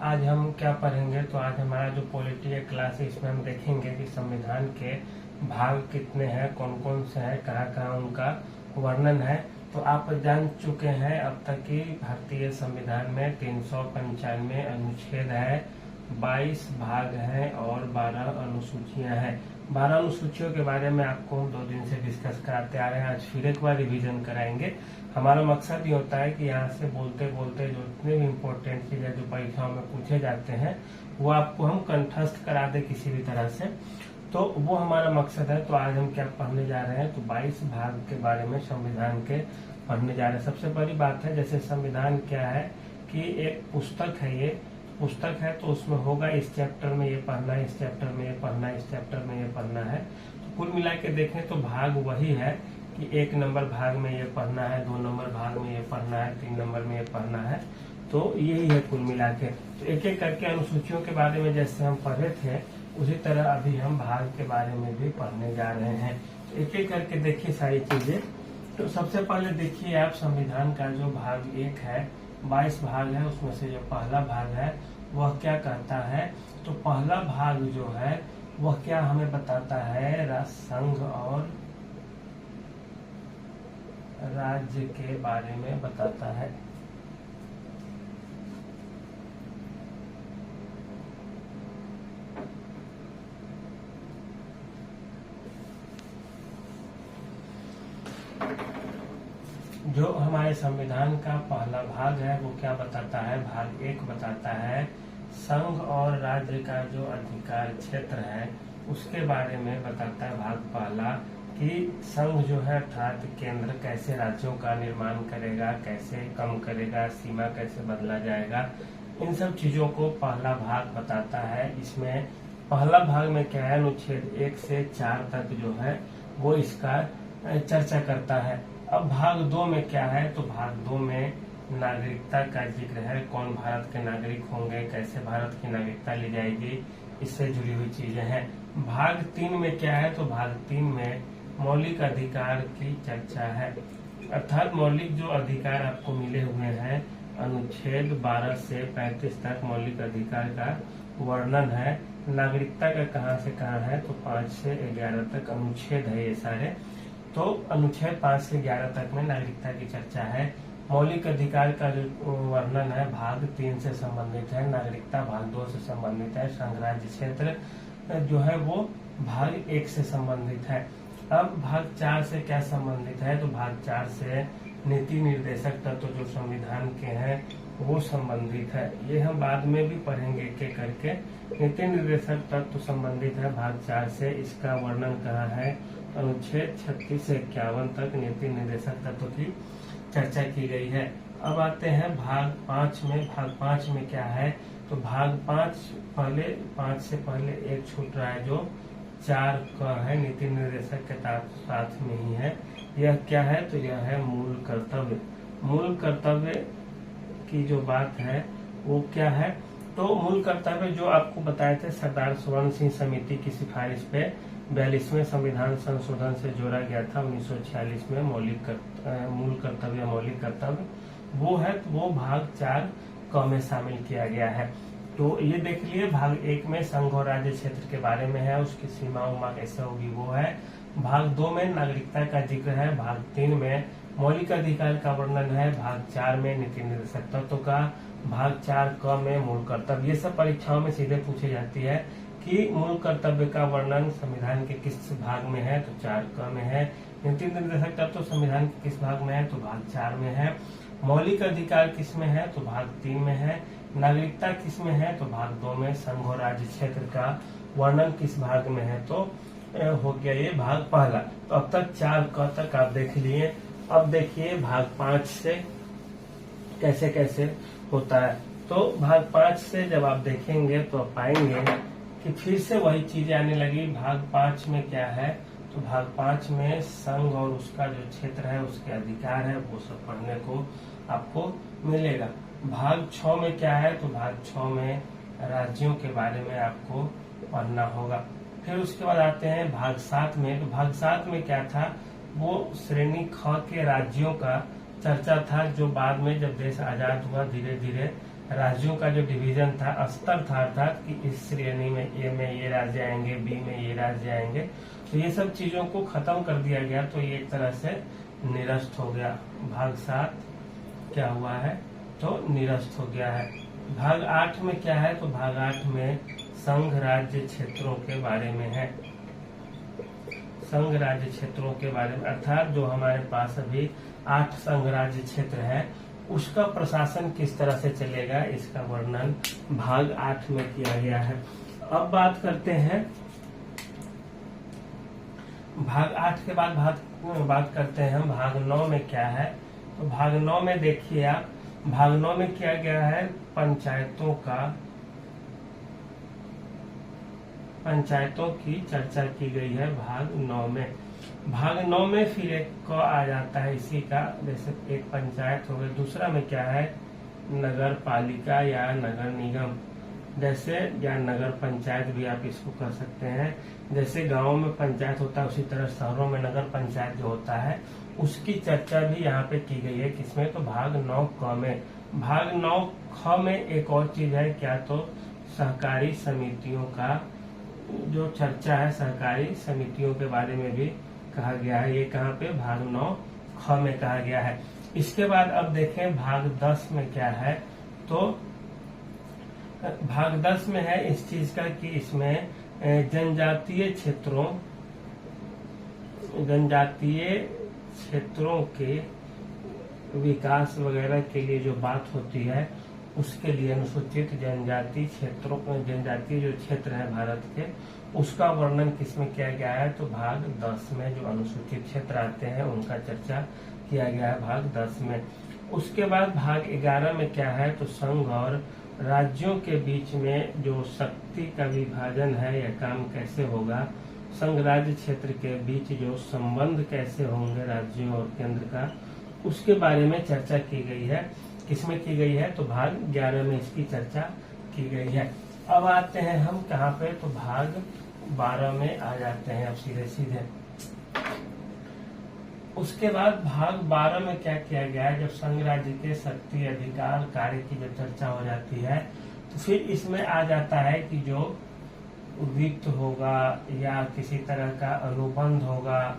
आज हम क्या पढ़ेंगे, तो आज हमारा जो पॉलिटी है क्लास है, इसमें हम देखेंगे कि संविधान के भाग कितने हैं, कौन कौन से हैं, कहाँ कहाँ उनका वर्णन है। तो आप जान चुके हैं अब तक कि भारतीय संविधान में 395 अनुच्छेद है, 22 भाग हैं और 12 अनुसूचियां हैं। 12 अनुसूचियों के बारे में आपको हम 2 दिन से डिस्कस कराते आ रहे हैं। आज फिर एक बार रिवीजन कराएंगे। हमारा मकसद ये होता है कि यहाँ से बोलते बोलते जो इतने भी इम्पोर्टेंट चीजें जो परीक्षाओं में पूछे जाते हैं वो आपको हम कंठस्थ करा दे किसी भी तरह से, तो वो हमारा मकसद है। तो आज हम क्या पढ़ने जा रहे हैं, तो 22 भाग के बारे में संविधान के पढ़ने जा रहे हैं। सबसे बड़ी बात है, जैसे संविधान क्या है कि एक पुस्तक है, ये पुस्तक है तो उसमें होगा इस चैप्टर में ये पढ़ना है, इस चैप्टर में ये पढ़ना है, इस चैप्टर में ये पढ़ना है। तो कुल मिला के देखें तो भाग वही है कि 1 नंबर भाग में ये पढ़ना है, 2 नंबर भाग में ये पढ़ना है, 3 नंबर में ये पढ़ना है। तो यही है कुल मिला के। तो एक एक करके अनुसूचियों के बारे में जैसे हम पढ़े थे उसी तरह अभी हम भाग के बारे में भी पढ़ने जा रहे हैं। तो एक एक करके देखिए सारी चीजें। तो सबसे पहले देखिए आप संविधान का जो भाग 1 है, 22 भाग है, उसमें से जो पहला भाग है वह क्या कहता है। तो पहला भाग जो है वह क्या हमें बताता है, संघ और राज्य के बारे में बताता है। जो हमारे संविधान का पहला भाग है वो क्या बताता है, भाग 1 बताता है संघ और राज्य का जो अधिकार क्षेत्र है उसके बारे में बताता है। भाग पहला कि संघ जो है अर्थात केंद्र कैसे राज्यों का निर्माण करेगा, कैसे कम करेगा, सीमा कैसे बदला जाएगा, इन सब चीजों को पहला भाग बताता है। इसमें पहला भाग में क्या है, अनुच्छेद 1 से 4 तक जो है वो इसका चर्चा करता है। अब भाग 2 में क्या है, तो भाग 2 में नागरिकता का जिक्र है, कौन भारत के नागरिक होंगे, कैसे भारत की नागरिकता ली जाएगी, इससे जुड़ी हुई चीजें हैं। भाग 3 में क्या है, तो भाग 3 में मौलिक अधिकार की चर्चा है, अर्थात मौलिक जो अधिकार आपको मिले हुए हैं अनुच्छेद 12 से 35 तक मौलिक अधिकार का वर्णन है। नागरिकता का कहाँ से कहाँ है, तो 5 से 11 तक अनुच्छेद है ये सारे। तो अनुच्छेद 5 से 11 तक में नागरिकता की चर्चा है। मौलिक अधिकार का जो वर्णन है भाग 3 से संबंधित है, नागरिकता भाग 2 से संबंधित है, संघ राज्य क्षेत्र जो है वो भाग 1 से संबंधित है। अब भाग 4 से क्या संबंधित है, तो भाग 4 से नीति निर्देशक तत्व जो संविधान के हैं वो संबंधित है। ये हम बाद में भी पढ़ेंगे एक एक करके। नीति निर्देशक तत्व संबंधित है भाग 4 से, इसका वर्णन कहाँ है, अनुच्छेद 36 से 51 तक नीति निर्देशक तत्व की चर्चा की गई है। अब आते हैं भाग 5 में। भाग 5 में क्या है, तो भाग 5 से पहले एक छूट रहा है जो 4 का है, नीति निर्देशक के साथ में ही है। यह क्या है, तो यह है मूल कर्तव्य। मूल कर्तव्य की जो बात है वो क्या है, तो मूल कर्तव्य जो आपको बताए थे सरदार स्वर्ण सिंह समिति की सिफारिश पे 42वें संविधान संशोधन से जोड़ा गया था 1946 में, मूल कर्तव्य मौलिक कर्तव्य वो है, तो वो भाग 4 क में शामिल किया गया है। तो ये देख लिए भाग 1 में संघ और राज्य क्षेत्र के बारे में है, उसकी सीमा उमा कैसे होगी वो है। भाग 2 में नागरिकता का जिक्र है, भाग 3 में मौलिक अधिकार का वर्णन है, भाग 4 में नीति निर्देशक तत्व का, भाग 4 क में मूल कर्तव्य। ये सब परीक्षाओं में सीधे पूछी जाती है कि मूल कर्तव्य का वर्णन संविधान के किस भाग में है, तो 4 क में है। नीति निर्देशक तत्व संविधान के किस भाग में है, तो भाग 4 में है। मौलिक अधिकार किस में है, तो भाग 3 में है। नागरिकता किस में है, तो भाग 2 में। संघ और राज्य क्षेत्र का वर्णन किस भाग में है, तो हो गया ये भाग पहला। तो अब तक 4 क तक आप देख लिए। अब देखिए भाग 5 से कैसे कैसे होता है। तो भाग 5 से जब आप देखेंगे तो आप पाएंगे कि फिर से वही चीजें आने लगी। भाग 5 में क्या है, तो भाग 5 में संघ और उसका जो क्षेत्र है उसके अधिकार है वो सब पढ़ने को आपको मिलेगा। भाग 6 में क्या है, तो भाग 6 में राज्यों के बारे में आपको पढ़ना होगा। फिर उसके बाद आते हैं भाग 7 में। तो भाग 7 में क्या था, वो श्रेणी ख के राज्यों का चर्चा था, जो बाद में जब देश आजाद हुआ धीरे धीरे राज्यों का जो डिवीजन था, स्तर था, अर्थात कि इस श्रेणी में ए में ये राज्य आएंगे, बी में ये राज्य आएंगे, तो ये सब चीजों को खत्म कर दिया गया। तो ये एक तरह से निरस्त हो गया। भाग 7 क्या हुआ है, तो निरस्त हो गया है। भाग 8 में क्या है, तो भाग 8 में संघ राज्य क्षेत्रों के बारे में है। संघ राज्य क्षेत्रों के बारे में, अर्थात जो हमारे पास अभी 8 संघ राज्य क्षेत्र है, उसका प्रशासन किस तरह से चलेगा, इसका वर्णन भाग 8 में किया गया है। अब बात करते हैं भाग 8 के बाद बात करते हैं हम भाग 9 में क्या है। तो भाग 9 में देखिए आप, भाग 9 में क्या गया है, पंचायतों की चर्चा की गई है भाग 9 में। भाग 9 में फिर एक क आ जाता है इसी का, जैसे एक पंचायत हो गई। दूसरा में क्या है, नगर पालिका या नगर निगम, जैसे या नगर पंचायत भी आप इसको कर सकते हैं। जैसे गांवों में पंचायत होता है, उसी तरह शहरों में नगर पंचायत जो होता है, उसकी चर्चा भी यहाँ पे की गई है। किसमें, तो भाग 9 क में। भाग 9 ख में एक और चीज है क्या, तो सहकारी समितियों का जो चर्चा है, सहकारी समितियों के बारे में भी कहा गया है। ये कहाँ पे, भाग 9 ख में कहा गया है। इसके बाद अब देखें भाग 10 में क्या है। तो भाग 10 में है इस चीज का कि इसमें जनजातीय क्षेत्रों के विकास वगैरह के लिए जो बात होती है, उसके लिए अनुसूचित जनजाति क्षेत्रों, जनजातीय जो क्षेत्र है भारत के, उसका वर्णन किसमें किया गया है, तो भाग 10 में जो अनुसूचित क्षेत्र आते हैं उनका चर्चा किया गया है भाग 10 में। उसके बाद भाग 11 में क्या है, तो संघ और राज्यों के बीच में जो शक्ति का विभाजन है, यह काम कैसे होगा, संघ राज्य क्षेत्र के बीच जो संबंध कैसे होंगे राज्यों और केंद्र का, उसके बारे में चर्चा की गई है। किसमें की गई है, तो भाग 11 में इसकी चर्चा की गई है। अब आते हैं हम कहाँ पे, तो भाग 12 में आ जाते हैं अब सीधे। उसके बाद भाग 12 में क्या किया गया है, जब संघ राज्य के शक्ति अधिकार कार्य की जब चर्चा हो जाती है, तो फिर इसमें आ जाता है कि जो वित्त होगा या किसी तरह का अनुबंध होगा,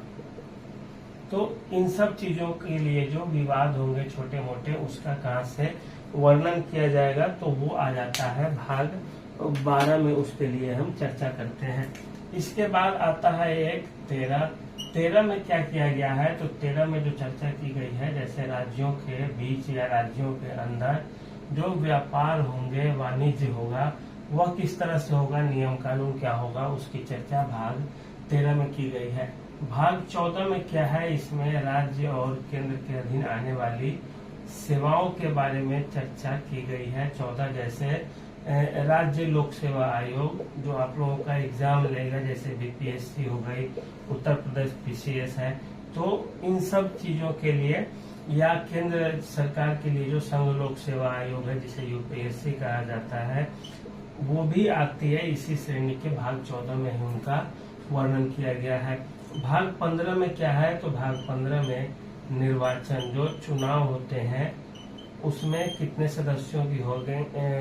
तो इन सब चीजों के लिए जो विवाद होंगे छोटे मोटे, उसका कहाँ से वर्णन किया जाएगा, तो वो आ जाता है भाग 12 में। उसके लिए हम चर्चा करते हैं। इसके बाद आता है एक 13 में क्या किया गया है, तो 13 में जो चर्चा की गई है, जैसे राज्यों के बीच या राज्यों के अंदर जो व्यापार होंगे, वाणिज्य होगा, वह किस तरह से होगा, नियम कानून क्या होगा, उसकी चर्चा भाग 13 में की गई है। भाग 14 में क्या है, इसमें राज्य और केंद्र के अधीन आने वाली सेवाओं के बारे में चर्चा की गई है। 14 जैसे राज्य लोक सेवा आयोग, जो आप लोगों का एग्जाम लेगा, जैसे बीपीएससी हो गई, उत्तर प्रदेश पीसीएस है, तो इन सब चीजों के लिए, या केंद्र सरकार के लिए जो संघ लोक सेवा आयोग है, जिसे यूपीएससी कहा जाता है, वो भी आती है इसी श्रेणी के। भाग 14 में ही उनका वर्णन किया गया है। भाग 15 में क्या है, तो भाग 15 में निर्वाचन, जो चुनाव होते हैं, उसमें कितने सदस्यों की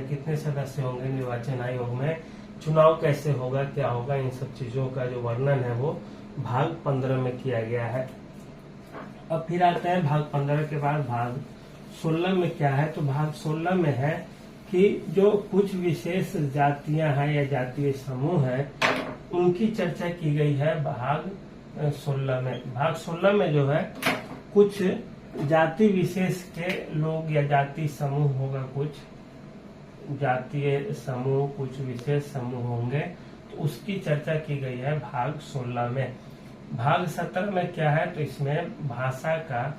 कितने सदस्य होंगे निर्वाचन आयोग में, चुनाव कैसे होगा, क्या होगा, इन सब चीजों का जो वर्णन है वो भाग 15 में किया गया है। अब फिर आते हैं भाग 15 के बाद भाग 16 में क्या है, तो भाग 16 में है कि जो कुछ विशेष जातियां हैं या जातीय समूह हैं, उनकी चर्चा की गई है भाग 16 में। भाग 16 में जो है कुछ जाति विशेष के लोग या जाति समूह होगा, कुछ जातीय समूह, कुछ विशेष समूह होंगे, तो उसकी चर्चा की गई है भाग 16 में। भाग 17 में क्या है, तो इसमें भाषा का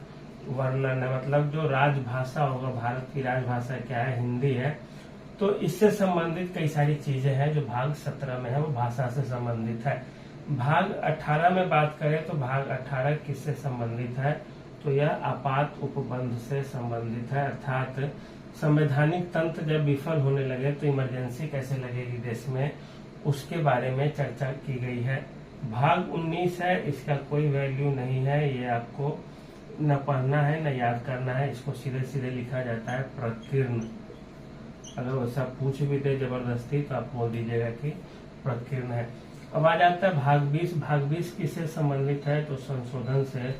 वर्णन है, मतलब जो राजभाषा होगा, भारत की राजभाषा क्या है, हिंदी है, तो इससे संबंधित कई सारी चीजें हैं जो भाग 17 में है, वो भाषा से संबंधित है। भाग 18 में बात करें तो भाग 18 किससे संबंधित है, तो यह आपात उपबंध से संबंधित है, अर्थात संवैधानिक तंत्र जब विफल होने लगे तो इमरजेंसी कैसे लगेगी देश में, उसके बारे में चर्चा की गई है। भाग 19 है, इसका कोई वैल्यू नहीं है, ये आपको न पढ़ना है न याद करना है, इसको सीधे सीधे लिखा जाता है प्रकीर्ण। अगर वैसा पूछ भी दे जबरदस्ती तो आप बोल दीजिएगा कि प्रकीर्ण है। अब आ जाता है भाग 20। भाग 20 किससे संबंधित है? तो संशोधन से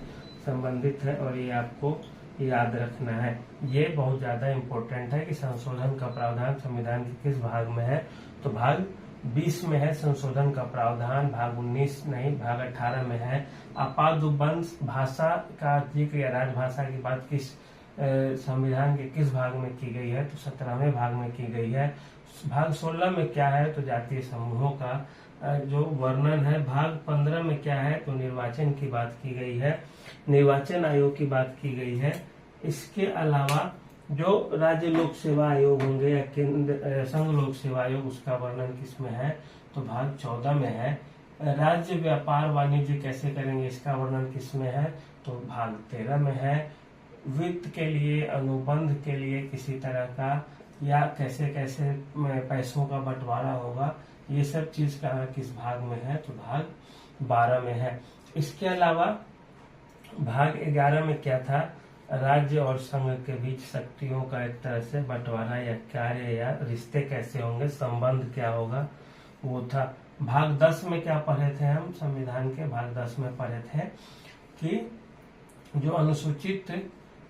संबंधित है, और ये आपको याद रखना है। ये बहुत ज्यादा इम्पोर्टेंट है कि संशोधन का प्रावधान संविधान के किस भाग में है। तो भाग 20 में है संशोधन का प्रावधान, भाग 19 नहीं, भाग 18 में है। आपातउपबंध भाषा का जिक्र या राजभाषा की बात किस संविधान के किस भाग में की गई है? तो 17वें भाग में की गई है। भाग 16 में क्या है? तो जातीय समूहों का जो वर्णन है। भाग 15 में क्या है? तो निर्वाचन की बात की गई है, निर्वाचन आयोग की बात की गई है। इसके अलावा जो राज्य लोक सेवा आयोग होंगे या केंद्र संघ लोक सेवा आयोग, उसका वर्णन किसमें है? तो भाग 14 में है। राज्य व्यापार वाणिज्य कैसे करेंगे, इसका वर्णन किसमें है? तो भाग 13 में है। वित्त के लिए, अनुबंध के लिए किसी तरह का या कैसे कैसे पैसों का बंटवारा होगा, ये सब चीज कहाँ किस भाग में है? तो भाग 12 में है। इसके अलावा भाग 11 में क्या था? राज्य और संघ के बीच शक्तियों का एक तरह से बंटवारा या कार्य या रिश्ते कैसे होंगे, संबंध क्या होगा, वो था। भाग 10 में क्या पढ़े थे हम? संविधान के भाग 10 में पढ़े थे कि जो अनुसूचित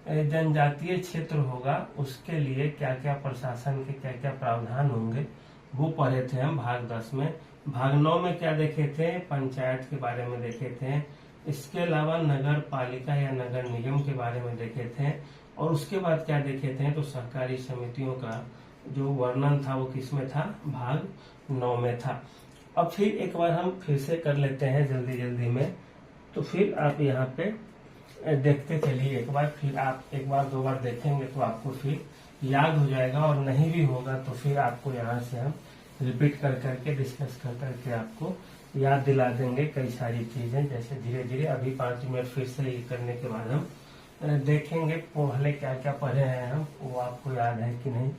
जनजातीय क्षेत्र होगा उसके लिए क्या क्या प्रशासन के क्या क्या प्रावधान होंगे, वो पढ़े थे हम भाग 10 में। भाग 9 में क्या देखे थे? पंचायत के बारे में देखे थे। इसके अलावा नगर पालिका या नगर निगम के बारे में देखे थे। और उसके बाद क्या देखे थे? तो सहकारी समितियों का जो वर्णन था वो किसमें था? भाग 9 में था। अब फिर एक बार हम फिर से कर लेते हैं जल्दी जल्दी में, तो फिर आप यहाँ पे देखते चलिए एक बार, फिर आप एक बार दो बार देखेंगे तो आपको फिर याद हो जाएगा, और नहीं भी होगा तो फिर आपको यहाँ से हम रिपीट कर करके डिस्कस कर करके आपको याद दिला देंगे कई सारी चीजें। जैसे धीरे धीरे अभी 5 मिनट फिर से ये करने के बाद हम देखेंगे पहले क्या क्या पढ़े हैं हम, वो आपको याद है कि नहीं।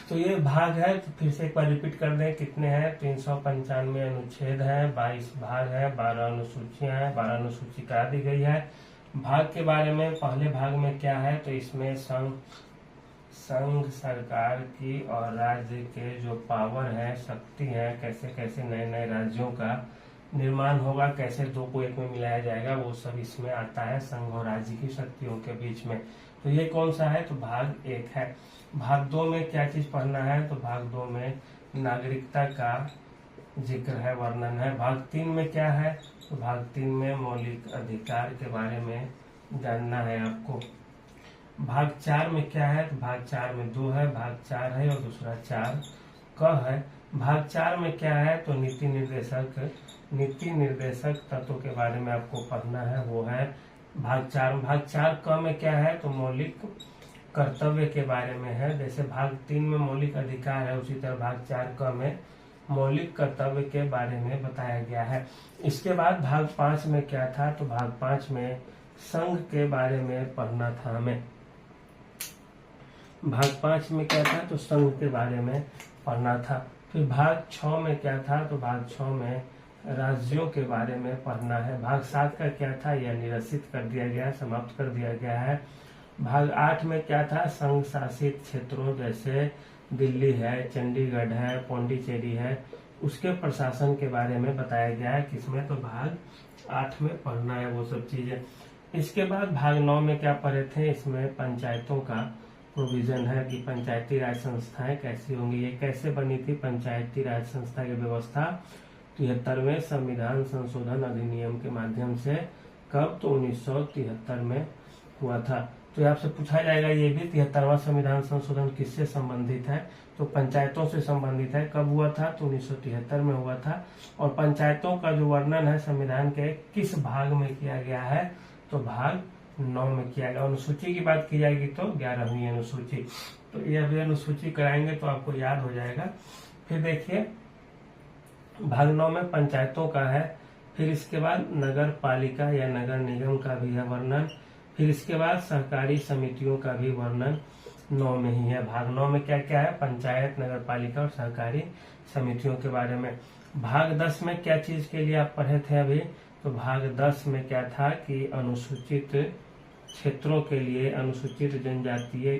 तो ये भाग है, तो फिर से एक बार रिपीट कर दें कितने हैं? 395 अनुच्छेद है, 22 भाग है, 12 अनुसूचियां हैं, 12 अनुसूची करा दी गई है। भाग के बारे में पहले भाग में क्या है? तो इसमें संघ सरकार की और राज्य के जो पावर है, शक्ति है, कैसे कैसे नए नए राज्यों का निर्माण होगा, कैसे दो को एक में मिलाया जाएगा, वो सब इसमें आता है, संघ और राज्य की शक्तियों के बीच में। तो ये कौन सा है? तो भाग 1 है। भाग 2 में क्या चीज पढ़ना है? तो भाग 2 में नागरिकता का जिक्र है, वर्णन है। भाग 3 में क्या है? तो भाग 3 में मौलिक अधिकार के बारे में जानना है आपको। भाग 4 में क्या है? तो भाग 4 में 2 है, भाग 4 है और दूसरा 4 क है। भाग 4 में क्या है? तो नीति निर्देशक तत्वों के बारे में आपको पढ़ना है, वो है भाग 4। भाग 4 क में क्या है? तो मौलिक कर्तव्य के बारे में है। जैसे भाग 3 में मौलिक अधिकार है, उसी तरह भाग 4 क में मौलिक कर्तव्य के बारे में बताया गया है। इसके बाद भाग 5 में क्या था? तो भाग 5 में संघ के बारे में पढ़ना था हमें। भाग 5 में क्या था? तो संघ के बारे में पढ़ना था। फिर भाग 6 में क्या था? तो भाग 6 में राज्यों के बारे में पढ़ना है। भाग 7 का क्या था? यह निरसित कर दिया गया, समाप्त कर दिया गया है। भाग 8 में क्या था? संघ शासित क्षेत्रों जैसे दिल्ली है, चंडीगढ़ है, पौंडीचेरी है, उसके प्रशासन के बारे में बताया गया है। किसमें? तो भाग 8 में पढ़ना है वो सब चीजें। इसके बाद भाग 9 में क्या पढ़े थे? इसमें पंचायतों का प्रोविजन है कि पंचायती राज संस्थाएं कैसी होंगी, ये कैसे बनी थी पंचायती राज संस्था की व्यवस्था? 73वें संविधान संशोधन अधिनियम के माध्यम से। कब? तो 1973 में हुआ था। तो आपसे पूछा जाएगा ये भी 73वां संविधान संशोधन किससे संबंधित है? तो पंचायतों से संबंधित है। कब हुआ था? तो 1973 में हुआ था। और पंचायतों का जो वर्णन है संविधान के किस भाग में किया गया है? तो भाग 9 में किया गया। अनुसूची की बात की जाएगी तो 11वीं अनुसूची। तो ये अभी अनुसूची कराएंगे तो आपको याद हो जाएगा। फिर देखिए भाग 9 में पंचायतों का है। फिर इसके बाद नगर पालिका या नगर निगम का भी है वर्णन। फिर इसके बाद सहकारी समितियों का भी वर्णन 9 में ही है। भाग 9 में क्या क्या है? पंचायत, नगर पालिका और सहकारी समितियों के बारे में। भाग 10 में क्या चीज के लिए आप पढ़े थे अभी? तो भाग 10 में क्या था कि अनुसूचित क्षेत्रों के लिए, अनुसूचित जनजातीय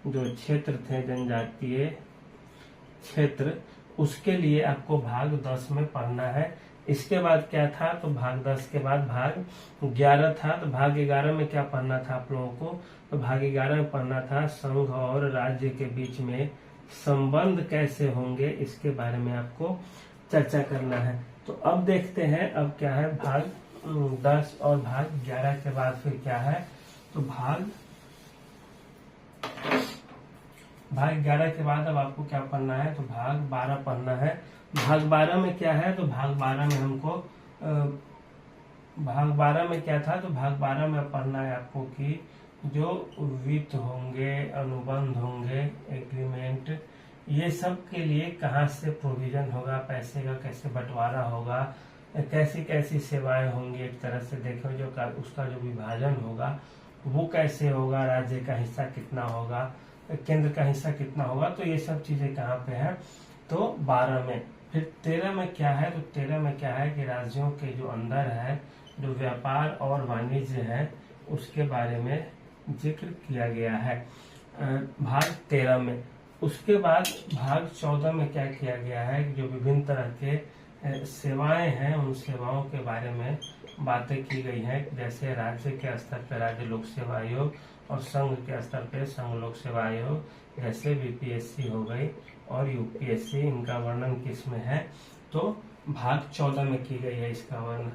जो क्षेत्र थे जनजातीय क्षेत्र, उसके लिए आपको भाग 10 में पढ़ना है। इसके बाद क्या था, तो भाग 10 के बाद भाग 11 था। तो भाग 11 में क्या पढ़ना था आप लोगों को, तो भाग 11 में पढ़ना था संघ और राज्य के बीच में संबंध कैसे होंगे, इसके बारे में आपको चर्चा करना है। तो अब देखते हैं अब क्या है, भाग 10 और भाग 11 के बाद फिर क्या है, तो भाग 11 के बाद अब आपको क्या पढ़ना है, तो भाग 12 पढ़ना है। भाग 12 में क्या है, तो भाग 12 में हमको भाग 12 में क्या था, तो भाग 12 में पढ़ना है आपको कि जो वित्त होंगे, अनुबंध होंगे, एग्रीमेंट, ये सब के लिए कहाँ से प्रोविजन होगा, पैसे का कैसे बंटवारा होगा, कैसी कैसी सेवाएं होंगी, एक तरह से देखो जो उसका जो विभाजन होगा वो कैसे होगा, राज्य का हिस्सा कितना होगा, केंद्र का हिस्सा कितना होगा, तो ये सब चीजें कहाँ पे है, तो 12 में। फिर 13 में क्या है, तो 13 में क्या है कि राज्यों के जो अंदर है जो व्यापार और वाणिज्य है उसके बारे में जिक्र किया गया है भाग 13 में। उसके बाद भाग 14 में क्या किया गया है, जो विभिन्न तरह के सेवाएं हैं उन सेवाओं के बारे में बातें की गई हैं, जैसे राज्य के स्तर पर राज्य लोक सेवा आयोग और संघ के स्तर पर संघ लोक सेवा आयोग, जैसे बीपीएससी हो गई और यूपीएससी, इनका वर्णन किस में है, तो भाग 14 में की गई है इसका वर्णन।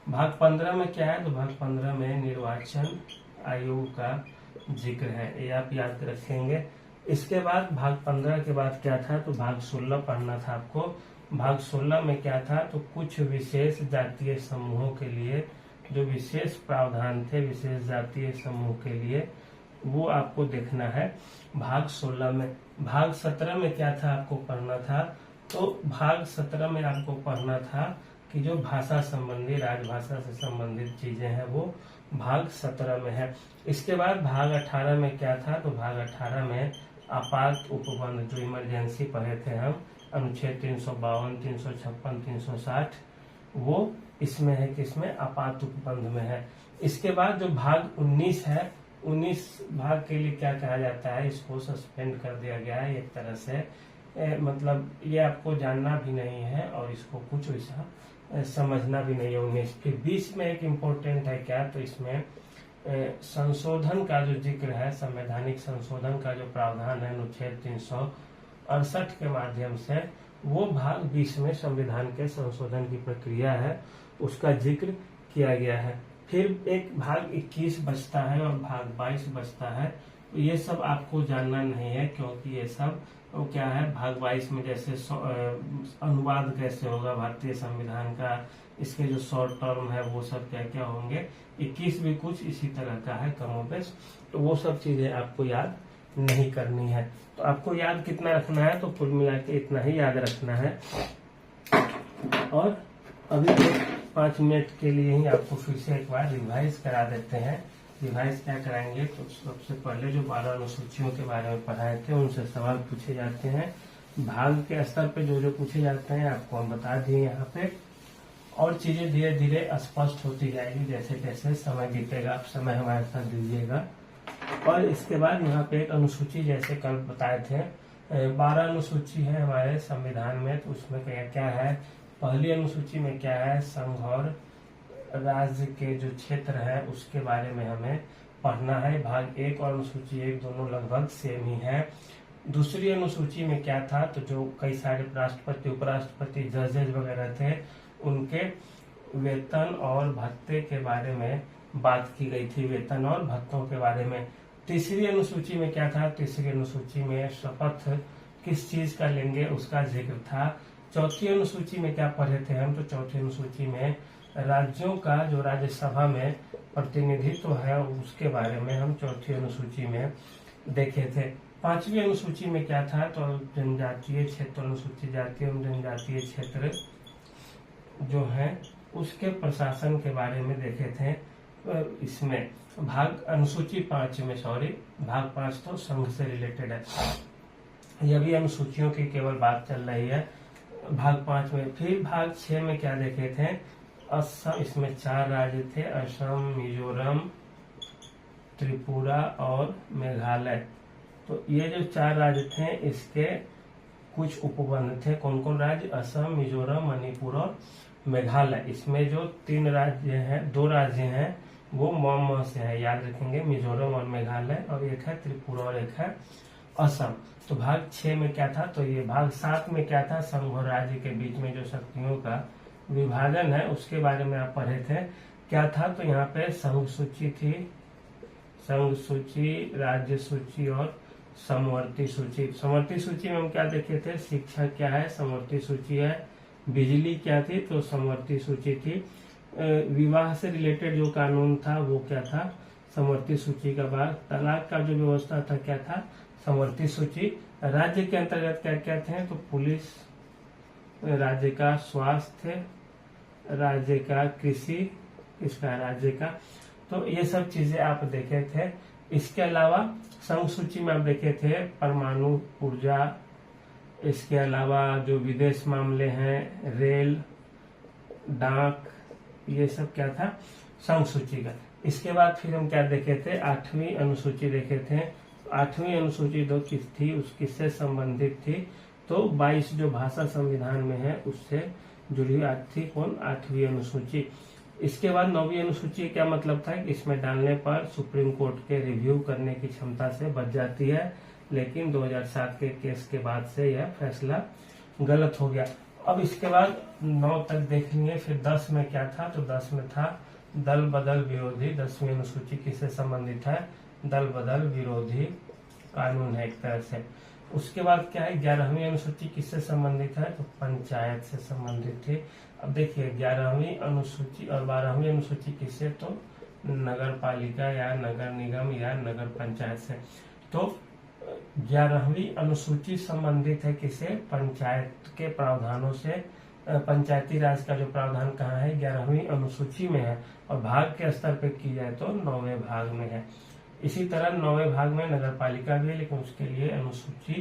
भाग 15 में क्या है, तो भाग 15 में निर्वाचन आयोग का जिक्र है, ये आप याद रखेंगे। इसके बाद भाग 15 के बाद क्या था, तो भाग 16 पढ़ना था आपको। भाग 16 में क्या था, तो कुछ विशेष जातीय समूहों के लिए जो विशेष प्रावधान थे विशेष जातीय समूह के लिए वो आपको देखना है भाग 16 में। भाग 17 में क्या था आपको पढ़ना था, तो भाग 17 में आपको पढ़ना था कि जो भाषा संबंधी राजभाषा से संबंधित चीजें हैं वो भाग 17 में है। इसके बाद भाग 18 में क्या था, तो भाग 18 में आपात उपबंध, जो इमरजेंसी पढ़े थे हम, अनुच्छेद 352, 356, 360, वो इसमें है, किसमें, आपात उपबंध में है। इसके बाद जो भाग 19 है, 19 भाग के लिए क्या कहा जाता है, इसको सस्पेंड कर दिया गया है एक तरह से, मतलब ये आपको जानना भी नहीं है और इसको कुछ वैसा समझना भी नहीं है। 19 के 20 में एक इम्पोर्टेंट है क्या, तो इसमें संशोधन का जो जिक्र है, संवैधानिक संशोधन का जो प्रावधान है अनुच्छेद 368 के माध्यम से, वो भाग 20 में संविधान के संशोधन की प्रक्रिया है उसका जिक्र किया गया है। फिर एक भाग 21 बचता है और भाग 22 बचता है, ये सब आपको जानना नहीं है क्योंकि ये सब वो क्या है, भाग 22 में जैसे अनुवाद कैसे होगा भारतीय संविधान का, इसके जो शॉर्ट टर्म है वो सब क्या क्या होंगे, 21 भी कुछ इसी तरह का है कमोबेश, तो वो सब चीजें आपको याद नहीं करनी है। तो आपको याद कितना रखना है, तो कुल मिला के इतना ही याद रखना है। और अभी तो 5 मिनट के लिए ही आपको फिर से एक बार रिवाइज करा देते हैं। रिवाइज क्या कराएंगे, तो सबसे पहले जो 12 अनुसूचियों के बारे में पढ़ाए थे उनसे सवाल पूछे जाते हैं, भाग के स्तर पे जो जो पूछे जाते हैं आपको हम बता दिए यहाँ पे, और चीजें धीरे धीरे स्पष्ट होती जाएगी जैसे जैसे समय बीतेगा, आप समय हमारे साथ दीजिएगा। और इसके बाद यहाँ पे एक अनुसूची जैसे कल बताए थे 12 अनुसूची है हमारे संविधान में, तो उसमें क्या क्या है, पहली अनुसूची में क्या है, संघ और राज्य के जो क्षेत्र है उसके बारे में हमें पढ़ना है। भाग 1 और अनुसूची 1 दोनों लगभग सेम ही है। दूसरी अनुसूची में क्या था, तो जो कई सारे राष्ट्रपति उपराष्ट्रपति जजेज वगैरह थे उनके वेतन और भत्ते के बारे में बात की गई थी, वेतन और भत्तों के बारे में। तीसरी अनुसूची में क्या था, तीसरी अनुसूची में शपथ किस चीज का लेंगे उसका जिक्र था। चौथी अनुसूची में क्या पढ़े थे हम, तो चौथी अनुसूची में राज्यों का जो राज्यसभा में प्रतिनिधित्व है उसके बारे में हम चौथी अनुसूची में देखे थे। पांचवी अनुसूची में क्या था, तो जनजातीय क्षेत्र अनुसूची, जातीय एवं जनजातीय क्षेत्र जो है उसके प्रशासन के बारे में देखे थे। इसमें भाग अनुसूची 5 में भाग 5 तो संघ से रिलेटेड है, यह भी अनुसूचियों की केवल बात चल रही है भाग 5 में। फिर भाग 6 में क्या देखे थे, असम, इसमें 4 राज्य थे, असम, मिजोरम, त्रिपुरा और मेघालय। तो ये जो 4 राज्य थे इसके कुछ उपबंध थे। कौन कौन राज्य? असम, मिजोरम, मणिपुर और मेघालय। इसमें जो 3 राज्य हैं, 2 राज्य हैं वो म से है, याद रखेंगे, मिजोरम और मेघालय, और एक है त्रिपुरा और एक है असम। तो भाग 6 में क्या था? तो ये भाग 7 में क्या था? संघ और राज्य के बीच में जो शक्तियों का विभाजन है उसके बारे में आप पढ़े थे। क्या था? तो यहाँ पे संघ सूची थी, संघ सूची, राज्य सूची और समवर्ती सूची। समवर्ती सूची में हम क्या देखे थे? शिक्षा क्या है? समवर्ती सूची है। बिजली क्या थी? तो समवर्ती सूची थी। विवाह से रिलेटेड जो कानून था वो क्या था? समवर्ती सूची का भाग। तलाक का जो व्यवस्था था क्या था? समवर्ती सूची। राज्य के अंतर्गत क्या क्या थे? तो पुलिस, राज्य का स्वास्थ्य, राज्य का कृषि, इसका राज्य का, तो ये सब चीजें आप देखे थे। इसके अलावा संघ सूची में आप देखे थे परमाणु ऊर्जा, इसके अलावा जो विदेश मामले हैं, रेल, डाक, ये सब क्या था? संघ सूची का। इसके बाद फिर हम क्या देखे थे? 8वीं अनुसूची देखे थे। 8वीं अनुसूची जो किस थी, उस किससे संबंधित थी? तो 22 जो भाषा संविधान में है उससे जुड़ी हुई थी। कौन? 8वीं अनुसूची। इसके बाद 9वीं अनुसूची क्या मतलब था? कि इसमें डालने पर सुप्रीम कोर्ट के रिव्यू करने की क्षमता से बच जाती है, लेकिन 2007 के केस के बाद से यह फैसला गलत हो गया। अब इसके बाद 9 तक देखेंगे। फिर 10 में क्या था? तो 10 में था दल बदल विरोधी। 10वीं अनुसूची किससे संबंधित है? दल बदल विरोधी कानून है एक तरह से। उसके बाद क्या है? 11वीं अनुसूची किससे संबंधित है? तो पंचायत से संबंधित थी। अब देखिए 11वीं अनुसूची और 12वीं अनुसूची किससे? तो नगर पालिका या नगर निगम या नगर पंचायत से। तो 11वीं अनुसूची संबंधित है किसे? पंचायत के प्रावधानों से। पंचायती राज का जो प्रावधान कहाँ है? 11वीं अनुसूची में है, और भाग के स्तर पे की जाए तो 9वें भाग में है। इसी तरह 9वें भाग में नगर पालिका भी है, लेकिन उसके लिए अनुसूची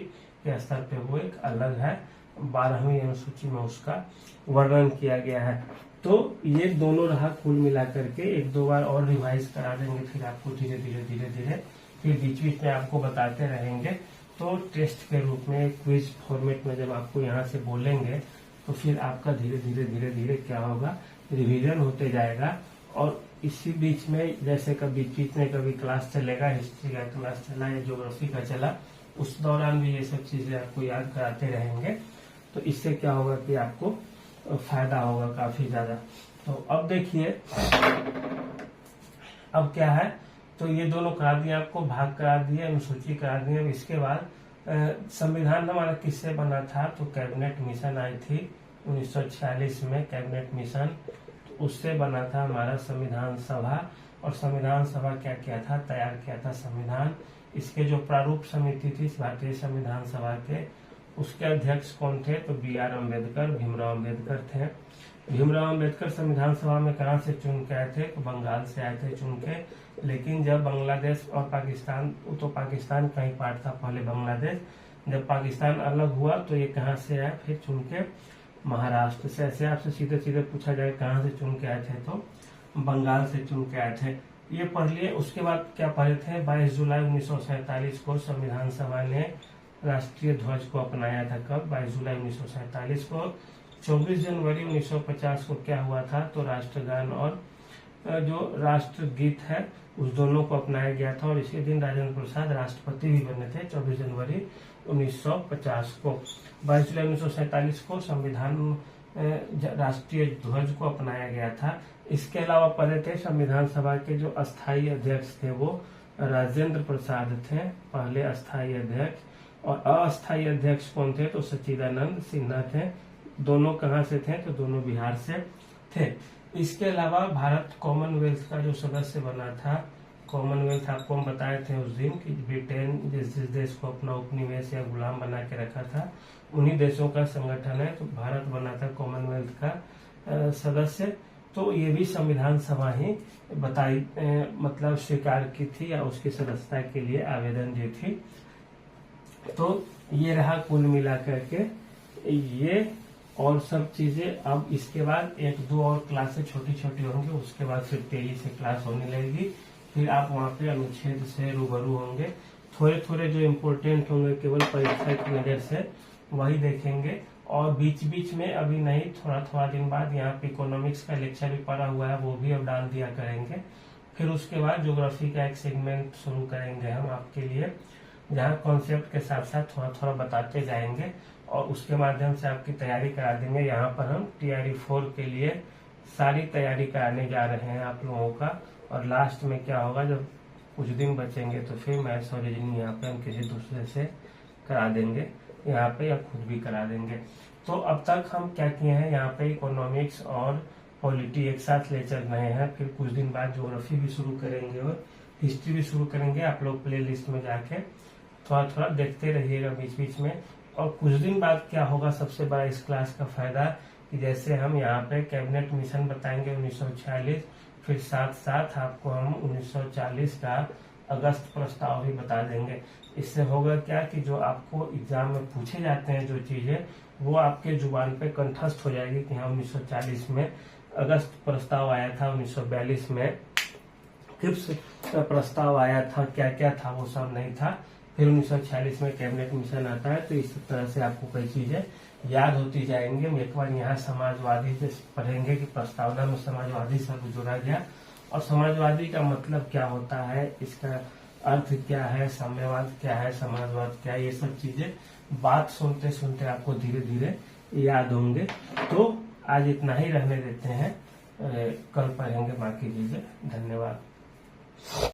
के स्तर पे वो एक अलग है। 12वीं अनुसूची में उसका वर्णन किया गया है। तो ये दोनों रहा कुल मिला करके। 1-2 बार और रिवाइज करा देंगे, फिर आपको धीरे धीरे फिर बीच बीच में आपको बताते रहेंगे। तो टेस्ट के रूप में, क्विज फॉर्मेट में जब आपको यहाँ से बोलेंगे तो फिर आपका धीरे धीरे क्या होगा? रिवीजन होते जाएगा। और इसी बीच में जैसे कभी बीच में कभी क्लास चलेगा, हिस्ट्री का क्लास चला या ज्योग्राफी का चला, उस दौरान भी ये सब चीजें आपको याद कराते रहेंगे। तो इससे क्या होगा कि आपको फायदा होगा काफी ज्यादा। तो अब देखिए अब क्या है? तो ये दोनों करा दिए आपको, भाग करा दिए, अनुसूची करा दिए। इसके बाद संविधान हमारा किससे बना था? तो कैबिनेट मिशन आई थी 1946 में, कैबिनेट मिशन, तो उससे बना था हमारा संविधान सभा। और संविधान सभा क्या किया था? तैयार किया था संविधान। इसके जो प्रारूप समिति थी भारतीय संविधान सभा के, उसके अध्यक्ष कौन थे? तो BR अम्बेडकर, भीमराव अम्बेडकर थे। भीमराव अम्बेडकर संविधान सभा में कहाँ से चुन के आए थे? तो बंगाल से आए थे चुन के। लेकिन जब बांग्लादेश और पाकिस्तान, तो पाकिस्तान का ही पार्ट था पहले बांग्लादेश, जब पाकिस्तान अलग हुआ तो ये कहाँ से आए? फिर चुन के महाराष्ट्र से। ऐसे आपसे सीधे पूछा जाए कहाँ से चुन के आए थे, तो बंगाल से चुन के आए थे। ये पढ़ लिए। उसके बाद क्या पढ़े थे? 22 जुलाई 1947 को संविधान सभा ने राष्ट्रीय ध्वज को अपनाया था। कब? 22 जुलाई 1947 को। 24 जनवरी 1950 को क्या हुआ था? तो राष्ट्रगान और जो राष्ट्रगीत है उस दोनों को अपनाया गया था। और इसी दिन राजेंद्र प्रसाद राष्ट्रपति भी बने थे, 24 जनवरी 1950 को। 22 जुलाई 1947 को संविधान राष्ट्रीय ध्वज को अपनाया गया था। इसके अलावा पढ़े थे संविधान सभा के जो अस्थायी अध्यक्ष थे वो राजेंद्र प्रसाद थे, पहले अस्थायी अध्यक्ष। और अस्थायी अध्यक्ष कौन थे? तो सच्चिदानंद सिन्हा थे। दोनों कहाँ से थे? तो दोनों बिहार से थे। इसके अलावा भारत कॉमनवेल्थ का जो सदस्य बना था, कॉमनवेल्थ आपको हम बताए थे उस दिन कि ब्रिटेन जिस देश को अपना उपनिवेश या गुलाम बना के रखा था, उन्हीं देशों का संगठन है। तो भारत बना था कॉमनवेल्थ का सदस्य। तो ये भी संविधान सभा ही बताई मतलब स्वीकार की थी या उसकी सदस्यता के लिए आवेदन दी थी। तो ये रहा कुल मिला करके ये और सब चीजें। अब इसके बाद 1-2 और क्लासें छोटी छोटी होंगी, उसके बाद फिर तेजी से क्लास होने लगेगी। फिर आप वहाँ पे अनुच्छेद से रूबरू होंगे। थोड़े थोड़े जो इम्पोर्टेंट होंगे केवल परीक्षा की नजर से वही देखेंगे। और बीच बीच में अभी नहीं, थोड़ा थोड़ा दिन बाद यहाँ पे इकोनॉमिक्स का लेक्चर भी पड़ा हुआ है, वो भी अब डाल दिया करेंगे। फिर उसके बाद ज्योग्राफी का एक सेगमेंट शुरू करेंगे हम आपके लिए, जहाँ कॉन्सेप्ट के साथ साथ थोड़ा थोड़ा बताते जाएंगे और उसके माध्यम से आपकी तैयारी करा देंगे। यहाँ पर हम TRE 4 के लिए सारी तैयारी कराने जा रहे हैं आप लोगों का। और लास्ट में क्या होगा, जब कुछ दिन बचेंगे तो फिर मैथ्स और रीजनिंग यहाँ पे हम किसी दूसरे से करा देंगे यहाँ पे, या खुद भी करा देंगे। तो अब तक हम क्या किए हैं, यहाँ पे इकोनॉमिक्स और पॉलिटी एक साथ ले चल रहे हैं। फिर कुछ दिन बाद ज्योग्राफी भी शुरू करेंगे और हिस्ट्री भी शुरू करेंगे। आप लोग प्ले लिस्ट में जाके थोड़ा थोड़ा देखते रहिएगा बीच बीच में। और कुछ दिन बाद क्या होगा, सबसे बड़ा इस क्लास का फायदा कि जैसे हम यहाँ पे कैबिनेट मिशन बताएंगे 1946, फिर साथ साथ आपको हम 1940 का अगस्त प्रस्ताव भी बता देंगे। इससे होगा क्या कि जो आपको एग्जाम में पूछे जाते हैं जो चीजें, वो आपके जुबान पे कंठस्थ हो जाएगी कि हाँ 1940 में अगस्त प्रस्ताव आया था, 1942 में क्रिप्स का प्रस्ताव आया था, क्या क्या था वो सब नहीं था, फिर 1946 में कैबिनेट मिशन आता है। तो इस तरह से आपको कई चीजें याद होती जाएंगी। हम एक बार यहाँ समाजवादी पे पढ़ेंगे कि प्रस्तावना में समाजवादी शब्द जोड़ा गया और समाजवादी का मतलब क्या होता है, इसका अर्थ क्या है, साम्यवाद क्या है, समाजवाद क्या है, ये सब चीजें बात सुनते सुनते आपको धीरे धीरे याद होंगे। तो आज इतना ही रहने देते हैं, कल पढ़ेंगे बाकी चीजें। धन्यवाद।